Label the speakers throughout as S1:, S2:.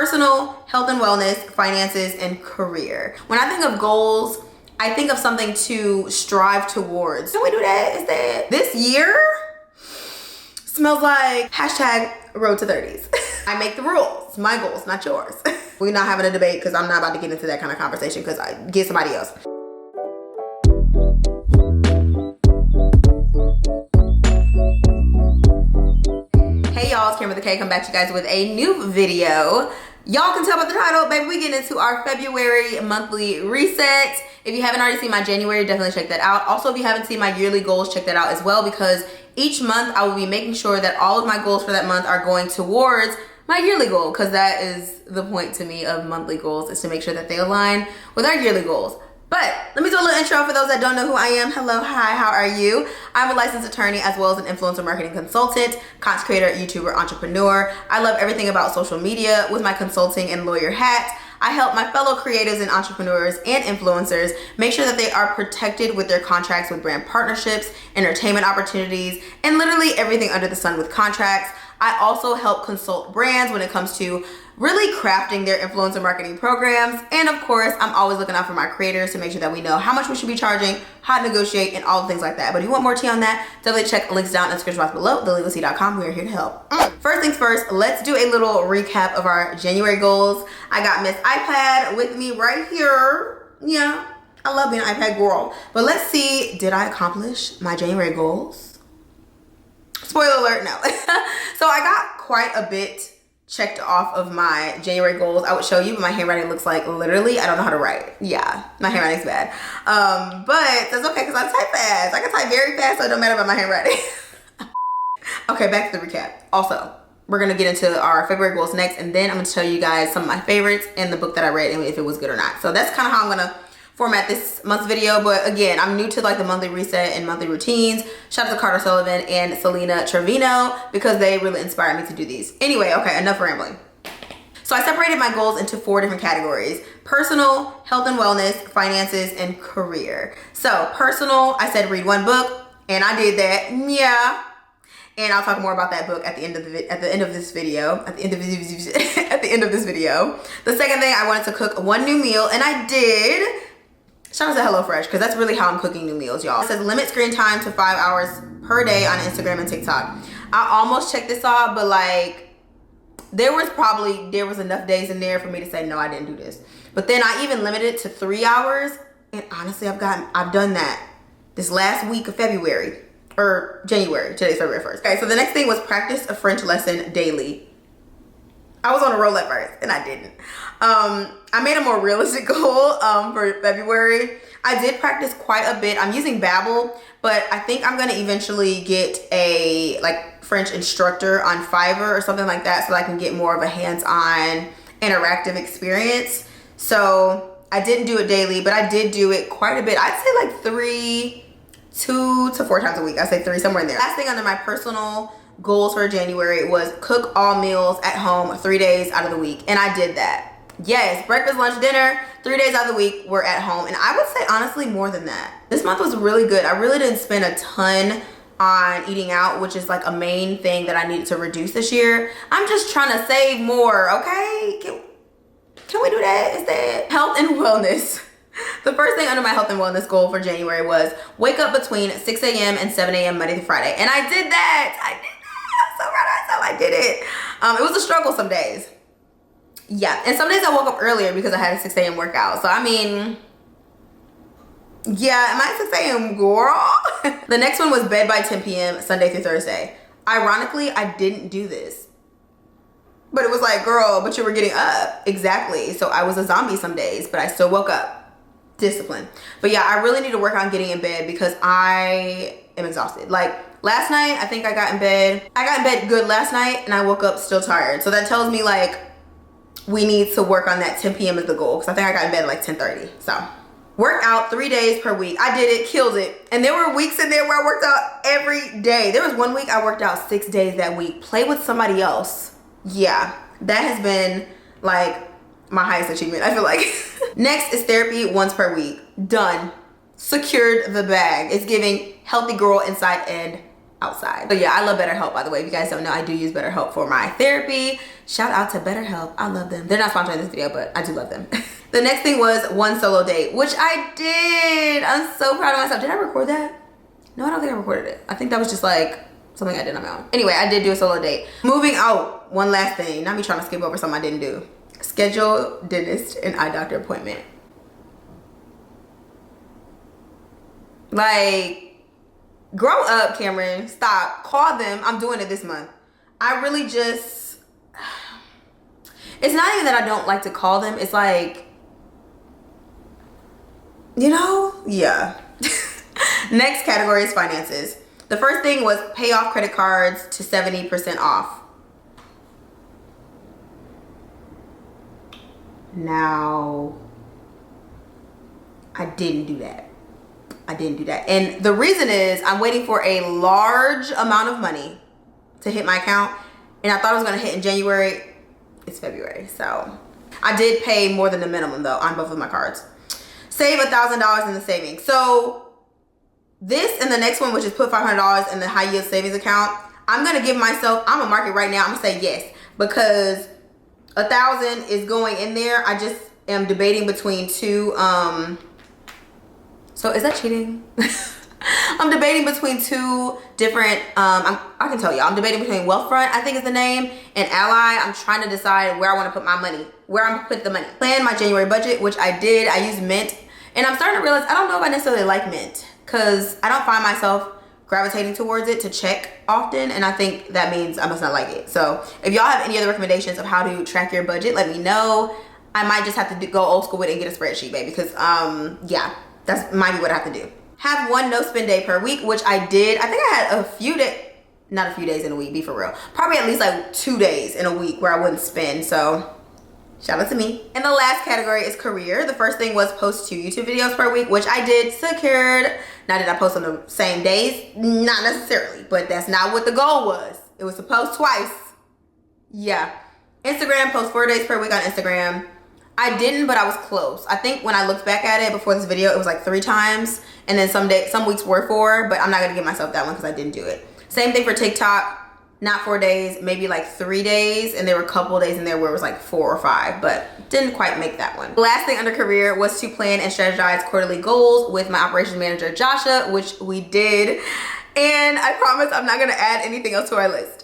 S1: personal, health and wellness, finances, and career. When I think of goals, I think of something to strive towards. Can we do that instead? This year smells like hashtag road to 30s. I make the rules, my goals, not yours. We're not having a debate because I'm not about to get into that kind of conversation because I get somebody else. Hey y'all, it's Kim with the K. Come back to you guys with a new video. Y'all can tell by the title, baby, we get into our February monthly reset. If you haven't already seen my January, definitely check that out. Also, if you haven't seen my yearly goals, check that out as well, because each month I will be making sure that all of my goals for that month are going towards my yearly goal, because that is the point to me of monthly goals, is to make sure that they align with our yearly goals. But let me do a little intro for those that don't know who I am. Hello, hi, how are you? I'm a licensed attorney as well as an influencer marketing consultant, content creator, YouTuber, entrepreneur. I love everything about social media with my consulting and lawyer hat. I help my fellow creatives and entrepreneurs and influencers make sure that they are protected with their contracts with brand partnerships, entertainment opportunities, and literally everything under the sun with contracts. I also help consult brands when it comes to really crafting their influencer marketing programs. And of course, I'm always looking out for my creators to make sure that we know how much we should be charging, how to negotiate, and all the things like that. But if you want more tea on that, definitely check links down in the description box below, thelegaltea.com. We are here to help. First things first, let's do a little recap of our January goals. I got Miss iPad with me right here. Yeah, I love being an iPad girl. But let's see, did I accomplish my January goals? Spoiler alert, no. So I got quite a bit checked off of my January goals. I would show you, but my handwriting looks like literally, I don't know how to write. Yeah, my handwriting's bad. But that's okay because I type fast. I can type very fast, so it don't matter about my handwriting. Okay, back to the recap. Also, we're gonna get into our February goals next, and then I'm gonna tell you guys some of my favorites and the book that I read and if it was good or not. So that's kind of how I'm gonna format this month's video. But again, I'm new to like the monthly reset and monthly routines. Shout out to Carter Sullivan and Selena Trevino because they really inspired me to do these. Anyway, okay, enough rambling. So I separated my goals into 4 different categories: personal, health and wellness, finances, and career. So personal, I said read 1 book, and I did that. Yeah. And I'll talk more about that book at the end of this video. The second thing, I wanted to cook 1 new meal, and I did. Shout out to HelloFresh, because that's really how I'm cooking new meals, y'all. It says limit screen time to 5 hours per day on Instagram and TikTok. I almost checked this off, but like there was enough days in there for me to say no, I didn't do this. But then I even limited it to 3 hours, and honestly, I've done that this last week of February or January. Today's February 1st. Okay, so the next thing was practice a French lesson daily. I was on a roll at first and I didn't. I made a more realistic goal for February. I did practice quite a bit. I'm using Babbel, but I think I'm gonna eventually get a like French instructor on Fiverr or something like that so that I can get more of a hands-on interactive experience. So I didn't do it daily, but I did do it quite a bit. I'd say like 2 to 4 times a week. I'd say 3, somewhere in there. Last thing under my personal goals for January was cook all meals at home 3 days out of the week, and I did that. Yes, breakfast, lunch, dinner, 3 days out of the week were at home, and I would say honestly more than that. This month was really good. I really didn't spend a ton on eating out, which is like a main thing that I needed to reduce this year. I'm just trying to save more, okay? Can we do that instead? Health and wellness. The first thing under my health and wellness goal for January was wake up between 6 a.m. and 7 a.m. Monday through Friday, and I did that. I'm so proud of myself. I did it. It was a struggle some days. Yeah, and some days I woke up earlier because I had a 6 a.m. workout. So I mean, yeah, am I a 6 a.m. girl? The next one was bed by 10 p.m. Sunday through Thursday. Ironically, I didn't do this. But it was like, girl, but you were getting up. Exactly. So I was a zombie some days, but I still woke up. Discipline. But yeah, I really need to work on getting in bed because I am exhausted. Like last night, I think I got in bed good last night, and I woke up still tired. So that tells me like we need to work on that. 10 p.m. is the goal, because I think I got in bed at like 10:30. So work out 3 days per week. I did it, killed it. And there were weeks in there where I worked out every day. There was 1 week I worked out 6 days that week. Play with somebody else. Yeah, that has been like my highest achievement, I feel like. Next is therapy once per week. Done. Secured the bag. It's giving healthy girl inside and outside. But yeah, I love BetterHelp, by the way. If you guys don't know, I do use BetterHelp for my therapy. Shout out to BetterHelp. I love them. They're not sponsoring this video, but I do love them. The next thing was one solo date, which I did. I'm so proud of myself. Did I record that? No, I don't think I recorded it. I think that was just like something I did on my own. Anyway, I did do a solo date. Moving out, one last thing. Not me trying to skip over something I didn't do. Schedule dentist and eye doctor appointment. Like, grow up, Cameron. Stop. Call them. I'm doing it this month. I really just, it's not even that I don't like to call them. It's like, you know, yeah. Next category is finances. The first thing was pay off credit cards to 70% off. Now, I didn't do that. I didn't do that. And the reason is I'm waiting for a large amount of money to hit my account. And I thought it was going to hit in January. It's February. So I did pay more than the minimum though on both of my cards. Save $1,000 in the savings. So this and the next one, which is put $500 in the high yield savings account, I'm going to give myself, I'm gonna mark it right now. I'm gonna say yes, because 1,000 is going in there. I just am debating between two, so is that cheating? I'm debating between two different, I can tell you, I'm debating between Wealthfront, I think is the name, and Ally. I'm trying to decide where I want to put my money, where I'm gonna put the money. Plan my January budget, which I did. I used Mint, and I'm starting to realize I don't know if I necessarily like Mint, because I don't find myself gravitating towards it to check often, and I think that means I must not like it. So if y'all have any other recommendations of how to track your budget, let me know. I might just have to go old school with it and get a spreadsheet, baby, because yeah, that's might be what I have to do. Have one no spend day per week, which I did. I think I had a few days, not a few days in a week, be for real. Probably at least like 2 days in a week where I wouldn't spend, so shout out to me. And the last category is career. The first thing was post 2 YouTube videos per week, which I did, secured. Now, did I post on the same days? Not necessarily, but that's not what the goal was. It was to post twice. Yeah. Instagram, post 4 days per week on Instagram. I didn't, but I was close. I think when I looked back at it before this video, it was like 3 times. And then some weeks were 4, but I'm not gonna give myself that one because I didn't do it. Same thing for TikTok. Not 4 days, maybe like 3 days, and there were a couple days in there where it was like 4 or 5, but didn't quite make that one. The last thing under career was to plan and strategize quarterly goals with my operations manager, Joshua, which we did. And I promise I'm not gonna add anything else to our list.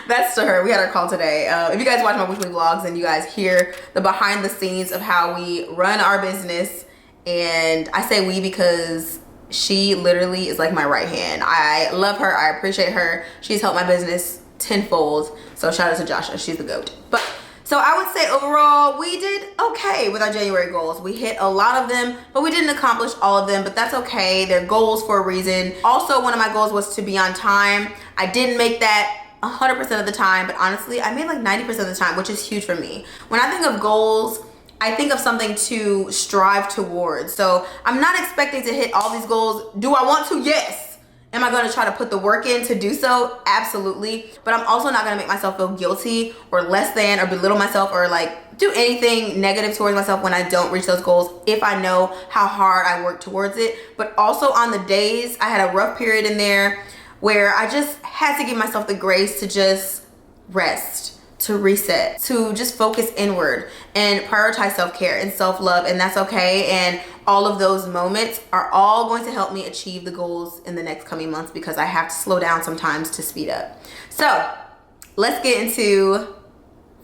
S1: That's to her. We had our call today. If you guys watch my weekly vlogs and you guys hear the behind the scenes of how we run our business, and I say we because she literally is like my right hand. I love her. I appreciate her. She's helped my business tenfold. So shout out to Joshua. She's the GOAT. But so I would say overall, we did okay with our January goals. We hit a lot of them, but we didn't accomplish all of them, but that's okay. They're goals for a reason. Also, one of my goals was to be on time. I didn't make that 100% of the time, but honestly, I made like 90% of the time, which is huge for me. When I think of goals, I think of something to strive towards. So I'm not expecting to hit all these goals. Do I want to? Yes. Am I going to try to put the work in to do so? Absolutely. But I'm also not going to make myself feel guilty or less than or belittle myself or like do anything negative towards myself when I don't reach those goals if I know how hard I work towards it. But also on the days, I had a rough period in there where I just had to give myself the grace to just rest, to reset, to just focus inward and prioritize self-care and self-love, and that's okay. And all of those moments are all going to help me achieve the goals in the next coming months because I have to slow down sometimes to speed up. So let's get into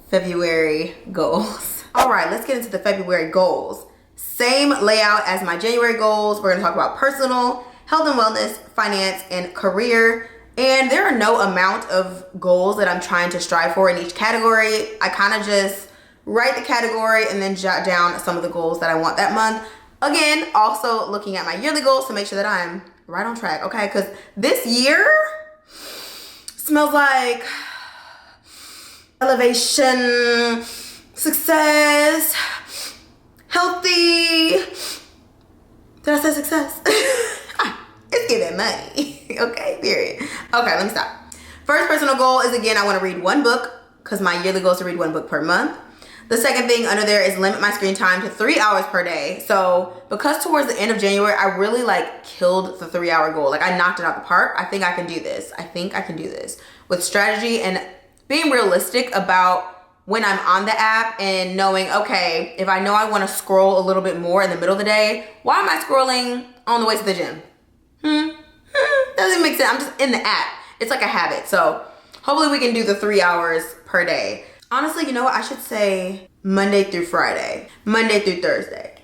S1: February goals. All right, let's get into the February goals. Same layout as my January goals. We're gonna talk about personal, health and wellness, finance, and career. And there are no amount of goals that I'm trying to strive for in each category. I kind of just write the category and then jot down some of the goals that I want that month. Again, also looking at my yearly goals to make sure that I'm right on track, okay? Because this year smells like elevation, success, healthy. Did I say success? It's giving money. Okay, period. Okay, let me stop. First personal goal is, again, I want to read 1 book because my yearly goal is to read 1 book per month. The second thing under there is limit my screen time to 3 hours per day. So because towards the end of January, I really like killed the 3 hour goal. Like I knocked it out the park. I think I can do this. I think I can do this with strategy and being realistic about when I'm on the app and knowing, okay, if I know I want to scroll a little bit more in the middle of the day, why am I scrolling on the way to the gym? Doesn't make sense. I'm just in the app. It's like a habit. So hopefully we can do the 3 hours per day. Honestly, you know what? I should say Monday through Friday. Monday through Thursday.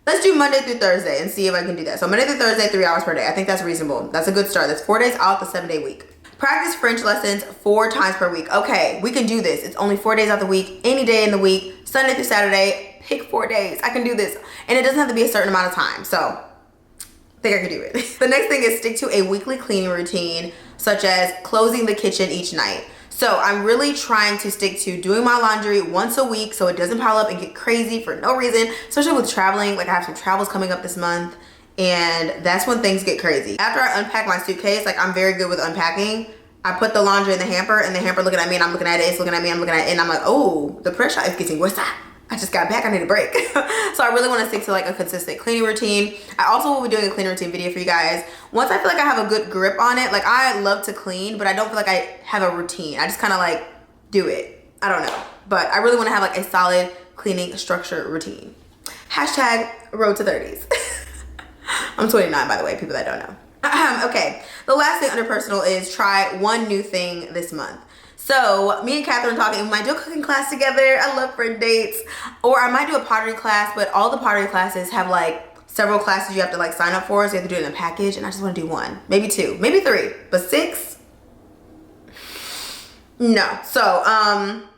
S1: Let's do Monday through Thursday and see if I can do that. So Monday through Thursday, 3 hours per day. I think that's reasonable. That's a good start. That's 4 days out the 7-day week. Practice French lessons 4 times per week. Okay, we can do this. It's only 4 days out the week, any day in the week, Sunday through Saturday. Pick 4 days. I can do this. And it doesn't have to be a certain amount of time. So I think I can do it. The next thing is stick to a weekly cleaning routine, such as closing the kitchen each night. So I'm really trying to stick to doing my laundry once a week so it doesn't pile up and get crazy for no reason, especially with traveling. Like I have some travels coming up this month and that's when things get crazy. After I unpack my suitcase, like I'm very good with unpacking. I put the laundry in the hamper and the hamper looking at me and I'm looking at it, it's looking at me, I'm looking at it, and I'm like, oh, the pressure is getting worse. I just got back, I need a break. So I really want to stick to like a consistent cleaning routine. I also will be doing a cleaning routine video for you guys. Once I feel like I have a good grip on it, like I love to clean, but I don't feel like I have a routine. I just kind of like do it. I don't know. But I really want to have like a solid cleaning structure routine. Hashtag road to 30s. I'm 29 by the way, people that don't know. Okay, the last thing under personal is try one new thing this month. So me and Catherine talking, we might do a cooking class together. I love friend dates. Or I might do a pottery class, but all the pottery classes have like several classes you have to like sign up for. So you have to do it in a package and I just want to do 1, maybe 2, maybe 3, but 6? No. So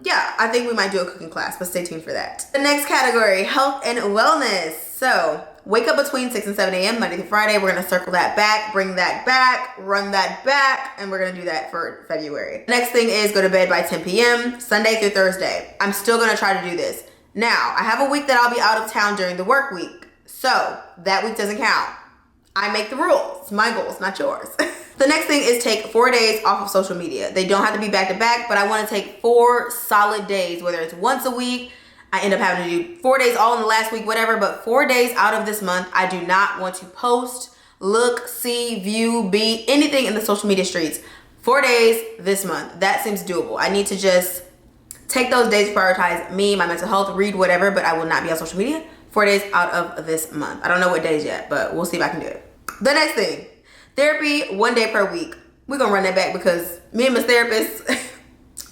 S1: yeah, I think we might do a cooking class, but stay tuned for that. The next category, health and wellness. So wake up between 6 and 7 a.m. Monday through Friday. We're gonna circle that back, bring that back, run that back, and we're gonna do that for February. Next thing is go to bed by 10 p.m. Sunday through Thursday. I'm still gonna try to do this. Now, I have a week that I'll be out of town during the work week. So that week doesn't count. I make the rules. It's my goals, not yours. The next thing is take 4 days off of social media. They don't have to be back to back, but I wanna take 4 solid days, whether it's once a week, I end up having to do 4 days all in the last week, whatever, but 4 days out of this month, I do not want to post, look, see, view, be anything in the social media streets. 4 days this month. That seems doable. I need to just take those days to prioritize me, my mental health, read whatever, but I will not be on social media 4 days out of this month. I don't know what days yet, but we'll see if I can do it. The next thing, therapy 1 day per week. We're gonna run that back because me and Miss Therapist,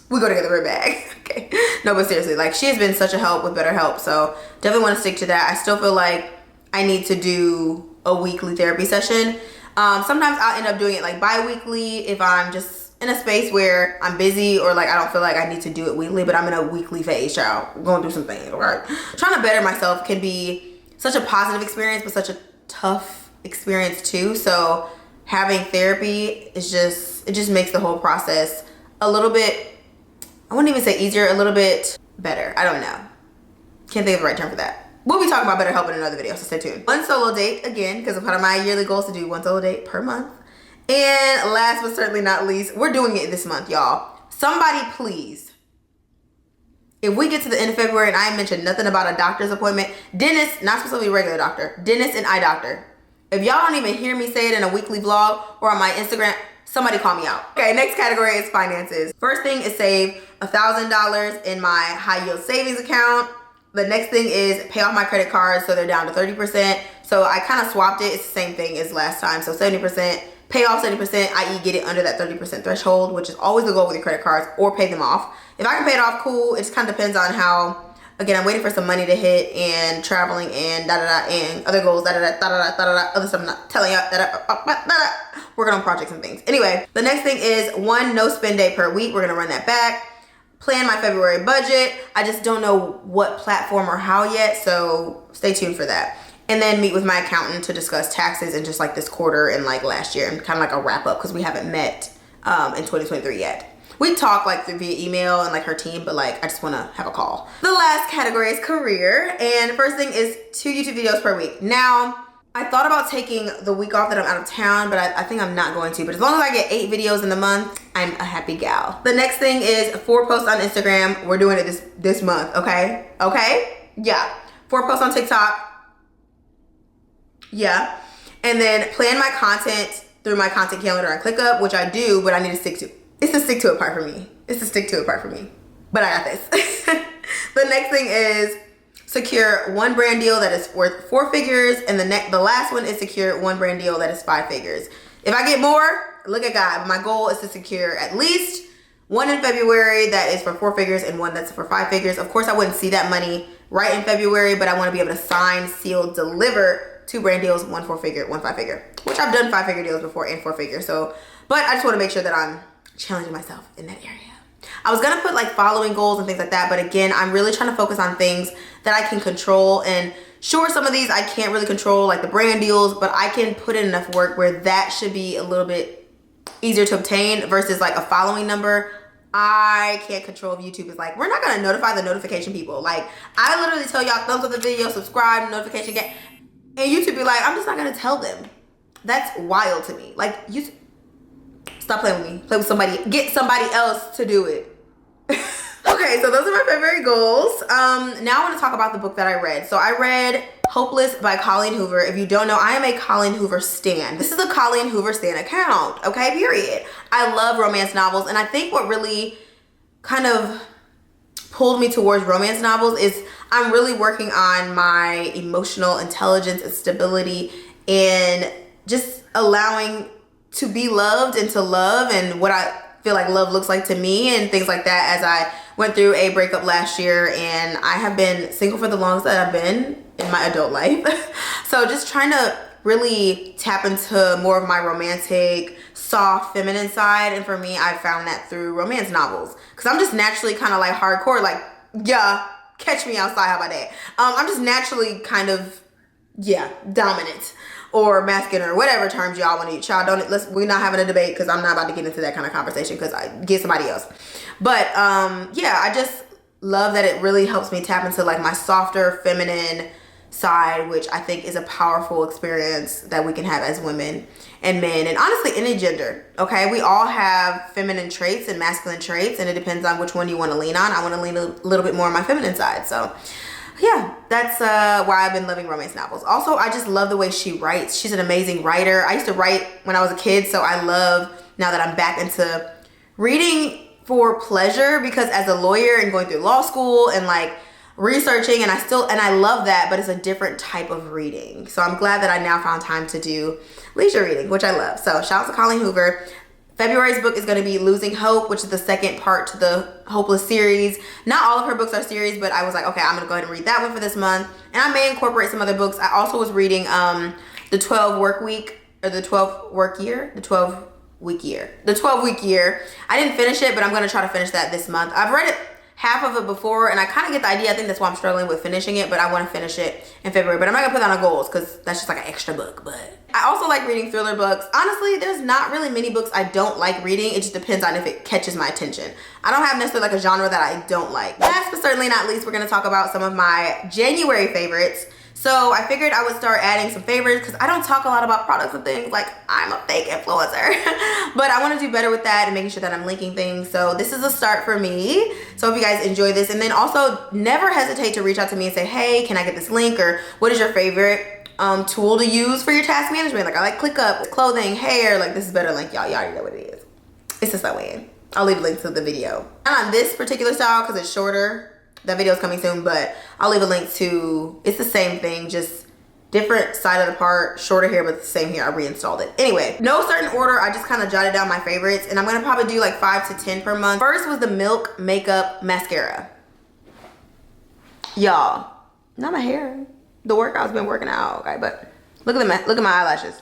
S1: we go together, we're back. Okay. No, but seriously, like she has been such a help with BetterHelp. So definitely want to stick to that. I still feel like I need to do a weekly therapy session. Sometimes I'll end up doing it like bi-weekly if I'm just in a space where I'm busy or like I don't feel like I need to do it weekly, but I'm in a weekly phase, child. We're going through some things, okay? Trying to better myself can be such a positive experience, but such a tough experience too. So having therapy is it just makes the whole process a little bit, I wouldn't even say easier, a little bit better. I don't know. Can't think of the right term for that. We'll be talking about BetterHelp in another video, so stay tuned. 1 solo date, again, because part of my yearly goal is to do 1 solo date per month. And last but certainly not least, we're doing it this month, y'all. Somebody please, if we get to the end of February and I mention nothing about a doctor's appointment, dentist, not specifically regular doctor, dentist and eye doctor. If y'all don't even hear me say it in a weekly vlog or on my Instagram, somebody call me out. Okay, next category is finances. First thing is save $1,000 in my high yield savings account. The next thing is pay off my credit cards so they're down to 30%. So I kind of swapped it. It's the same thing as last time. So 70%, pay off 70%, i.e. get it under that 30% threshold, which is always the goal with your credit cards, or pay them off. If I can pay it off, cool. It just kind of depends on how, again, I'm waiting for some money to hit and traveling and da-da-da and other goals, da-da-da, da-da-da, da-da-da, other stuff I'm not telling you, da-da-da, working on projects and things. Anyway, the next thing is 1 no spend day per week. We're gonna run that back. Plan my February budget. I just don't know what platform or how yet, so stay tuned for that. And then meet with my accountant to discuss taxes and just like this quarter and like last year and kind of like a wrap up because we haven't met in 2023 yet. We talk like via email and like her team, but like I just want to have a call. The last category is career, and first thing is 2 YouTube videos per week. Now, I thought about taking the week off that I'm out of town, but I think I'm not going to. But as long as I get 8 videos in the month, I'm a happy gal. The next thing is 4 posts on Instagram. We're doing it this month, okay? Okay? Yeah. 4 posts on TikTok. Yeah. And then plan my content through my content calendar on ClickUp, which I do, but I need to stick to. It's the stick to it part for me. It's the stick to it part for me. But I got this. The next thing is secure 1 brand deal that is worth 4 figures, and the last one is secure 1 brand deal that is 5 figures. If I get more, look at God. My goal is to secure at least 1 in February that is for 4 figures and 1 that's for 5 figures. Of course, I wouldn't see that money right in February, but I want to be able to sign, seal, deliver 2 brand deals, 1 4-figure, 1 5-figure, which I've done 5-figure deals before and 4-figure. So, but I just want to make sure that I'm challenging myself in that area. I was gonna put like following goals and things like that, but again, I'm really trying to focus on things that I can control. And sure, some of these I can't really control, like the brand deals, but I can put in enough work where that should be a little bit easier to obtain versus like a following number. I can't control if YouTube is like, we're not gonna notify the notification people. Like, I literally tell y'all thumbs up the video, subscribe, notification get, and YouTube be like, I'm just not gonna tell them. That's wild to me. Like, YouTube, stop playing with me. Play with somebody. Get somebody else to do it. Okay, so those are my February goals. Now I want to talk about the book that I read. So I read Hopeless by Colleen Hoover. If you don't know, I am a Colleen Hoover stan. This is a Colleen Hoover stan account, okay, period. I love romance novels, and I think what really kind of pulled me towards romance novels is I'm really working on my emotional intelligence and stability and just allowing to be loved and to love and what I feel like love looks like to me and things like that, as I went through a breakup last year and I have been single for the longest that I've been in my adult life. So just trying to really tap into more of my romantic, soft, feminine side. And for me, I found that through romance novels, because I'm just naturally kind of like hardcore, like, yeah, catch me outside, how about that? I'm just naturally kind of, yeah, dominant or masculine or whatever terms y'all want to use. Y'all don't, we're not having a debate, because I'm not about to get into that kind of conversation, because I get somebody else. But yeah, I just love that it really helps me tap into like my softer feminine side, which I think is a powerful experience that we can have as women and men, and honestly any gender. Okay, we all have feminine traits and masculine traits, and it depends on which one you want to lean on. I want to lean a little bit more on my feminine side. So yeah, that's why I've been loving romance novels. Also, I just love the way she writes. She's an amazing writer. I used to write when I was a kid, so I love now that I'm back into reading for pleasure, because as a lawyer and going through law school and like researching, and I love that, but it's a different type of reading. So I'm glad that I now found time to do leisure reading, which I love. So shout out to Colleen Hoover. February's book is going to be Losing Hope, which is the second part to the Hopeless series. Not all of her books are series, but I was like, okay, I'm going to go ahead and read that one for this month. And I may incorporate some other books. I also was reading the 12 Work Week, or the 12 Work Year, the 12 Week Year. The 12 Week Year. I didn't finish it, but I'm going to try to finish that this month. I've read it half of it before, and I kind of get the idea. I think that's why I'm struggling with finishing it, but I want to finish it in February. But I'm not going to put that on goals, because that's just like an extra book. But I also like reading thriller books. Honestly, there's not really many books I don't like reading. It just depends on if it catches my attention. I don't have necessarily like a genre that I don't like. Last but certainly not least, we're going to talk about some of my January favorites. So I figured I would start adding some favorites, because I don't talk a lot about products and things. Like, I'm a fake influencer. But I want to do better with that and making sure that I'm linking things. So this is a start for me. So hope you guys enjoy this. And then also never hesitate to reach out to me and say, hey, can I get this link? Or what is your favorite tool to use for your task management? Like, I like ClickUp, clothing, hair. Like, this is better link, y'all. Y'all already know what it is. It's just that way. I'll leave a link to the video. Not on this particular style, because it's shorter. That video is coming soon, but I'll leave a link to, it's the same thing, just different side of the part, shorter hair, but the same hair. I reinstalled it. Anyway, no certain order. I just kind of jotted down my favorites, and I'm going to probably do like 5 to 10 per month. First was the Milk Makeup Mascara. Y'all, not my hair. The workout's been working out, okay, but look at my eyelashes.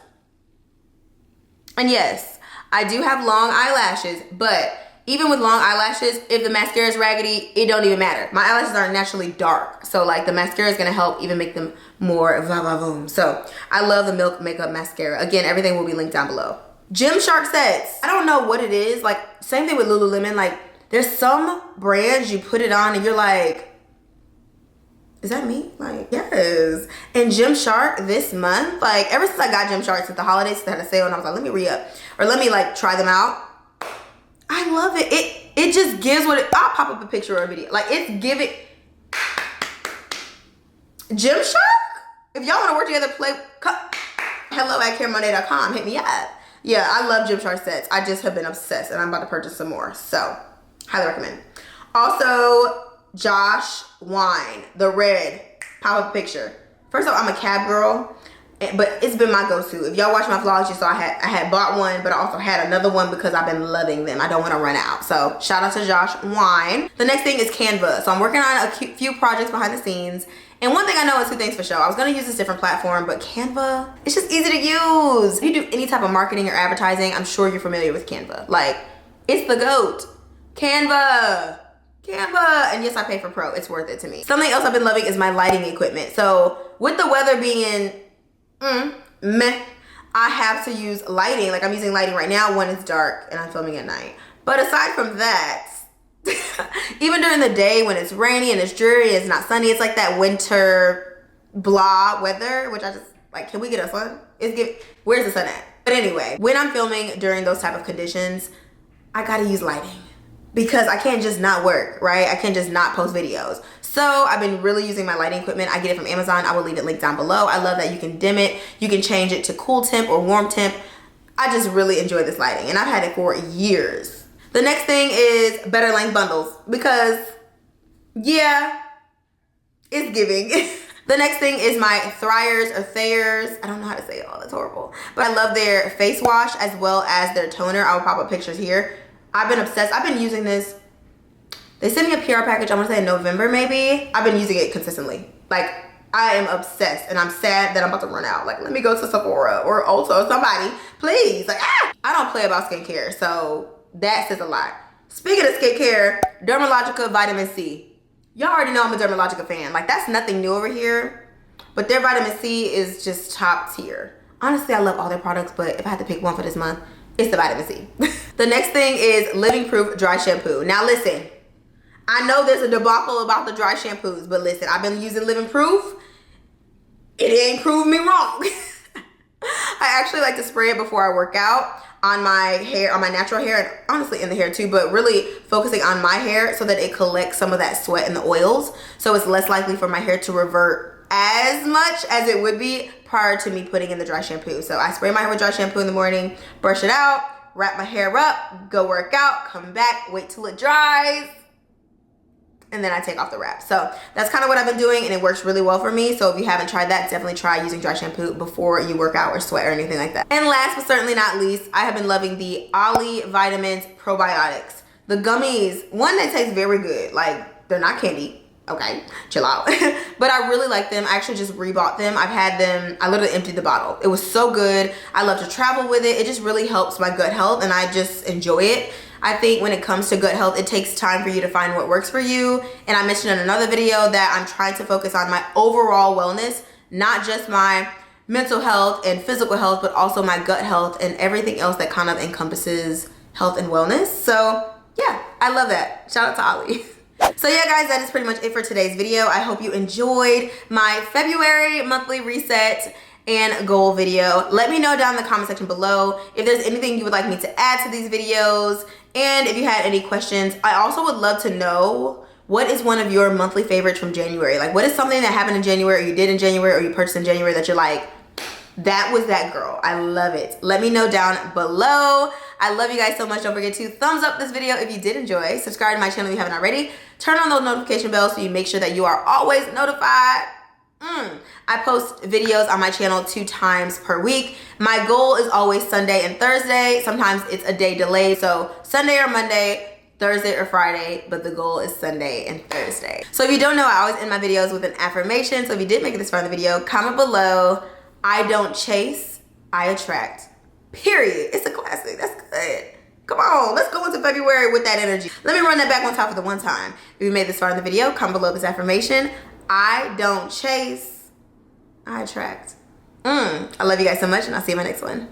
S1: And yes, I do have long eyelashes, but even with long eyelashes, if the mascara is raggedy, it don't even matter. My eyelashes are naturally dark, so like the mascara is gonna help even make them more va-va-voom. So I love the Milk Makeup Mascara. Again, everything will be linked down below. Gymshark sets. I don't know what it is. Like, same thing with Lululemon. Like, there's some brands you put it on and you're like, Is that me? Like, yes. And Gymshark this month, like ever since I got Gymshark since the holidays, they had a sale and I was like, let me re-up. Or let me like try them out. I love it. It just gives what it, I'll pop up a picture or a video. Like it's giving. Gymshark? If y'all want to work together, hello@CareMonday.com. Hit me up. Yeah, I love Gymshark sets. I just have been obsessed and I'm about to purchase some more. So, highly recommend. Also, Josh Wine, the red pop-up picture. First off, I'm a cab girl, but it's been my go-to. If y'all watch my vlogs, you saw I had bought one, but I also had another one because I've been loving them. I don't want to run out. So, shout out to Josh Wine. The next thing is Canva. So, I'm working on a few projects behind the scenes. And one thing I know is 2 things for sure. I was gonna use this different platform, but Canva, it's just easy to use. If you do any type of marketing or advertising, I'm sure you're familiar with Canva. Like, it's the GOAT. Canva. And yes, I pay for pro. It's worth it to me. Something else I've been loving is my lighting equipment. So with the weather being meh, I have to use lighting. Like I'm using lighting right now when it's dark and I'm filming at night. But aside from that, even during the day when it's rainy and it's dreary, it's not sunny, it's like that winter blah weather, which I just like, can we get a sun? Where's the sun at? But anyway, when I'm filming during those type of conditions, I gotta use lighting because I can't just not work, right? I can't just not post videos. So I've been really using my lighting equipment. I get it from Amazon. I will leave it linked down below. I love that you can dim it. You can change it to cool temp or warm temp. I just really enjoy this lighting and I've had it for years. The next thing is better length bundles because, yeah, it's giving. The next thing is my Thayers. I don't know how to say it all, that's horrible. But I love their face wash as well as their toner. I will pop up pictures here. I've been obsessed. I've been using this. They sent me a PR package, I want to say in November maybe. I've been using it consistently. Like, I am obsessed and I'm sad that I'm about to run out. Like, let me go to Sephora or Ulta or somebody, please. Like, I don't play about skincare, so that says a lot. Speaking of skincare, Dermalogica Vitamin C. Y'all already know I'm a Dermalogica fan. Like, that's nothing new over here. But their vitamin C is just top tier. Honestly, I love all their products, but if I had to pick one for this month, it's the vitamin C. The next thing is Living Proof Dry Shampoo. Now listen, I know there's a debacle about the dry shampoos, but listen, I've been using Living Proof. It ain't proved me wrong. I actually like to spray it before I work out on my hair, on my natural hair, and honestly in the hair too, but really focusing on my hair so that it collects some of that sweat and the oils. So it's less likely for my hair to revert as much as it would be prior to me putting in the dry shampoo. So I spray my hair with dry shampoo in the morning, brush it out, wrap my hair up, go work out, come back, wait till it dries, and then I take off the wrap. So that's kind of what I've been doing and it works really well for me. So if you haven't tried that, definitely try using dry shampoo before you work out or sweat or anything like that. And last but certainly not least, I have been loving the Ollie Vitamins Probiotics. The gummies, one, they taste very good. Like, they're not candy. Okay, chill out. But I really like them. I actually just rebought them. I've had them, I literally emptied the bottle. It was so good. I love to travel with it. It just really helps my gut health and I just enjoy it. I think when it comes to gut health, it takes time for you to find what works for you. And I mentioned in another video that I'm trying to focus on my overall wellness, not just my mental health and physical health, but also my gut health and everything else that kind of encompasses health and wellness. So yeah, I love that. Shout out to Ollie. So yeah guys, that is pretty much it for today's video. I hope you enjoyed my February monthly reset and goal video. Let me know down in the comment section below if there's anything you would like me to add to these videos, and if you had any questions. I also would love to know, what is one of your monthly favorites from January? Like, what is something that happened in January or you did in January or you purchased in January that you're like, that was that girl, I love it. Let me know down below. I love you guys so much. Don't forget to thumbs up this video if you did enjoy. Subscribe to my channel if you haven't already. Turn on those notification bells so you make sure that you are always notified. I post videos on my channel 2 times per week. My goal is always Sunday and Thursday. Sometimes it's a day delayed, so Sunday or Monday, Thursday or Friday, but the goal is Sunday and Thursday. So if you don't know, I always end my videos with an affirmation. So if you did make it this far in the video, comment below. I don't chase, I attract. Period. It's a classic. That's good. Come on, let's go into February with that energy. Let me run that back on top for the one time. If you made this far in the video, comment below this affirmation. I don't chase, I attract. I love you guys so much, and I'll see you in my next one.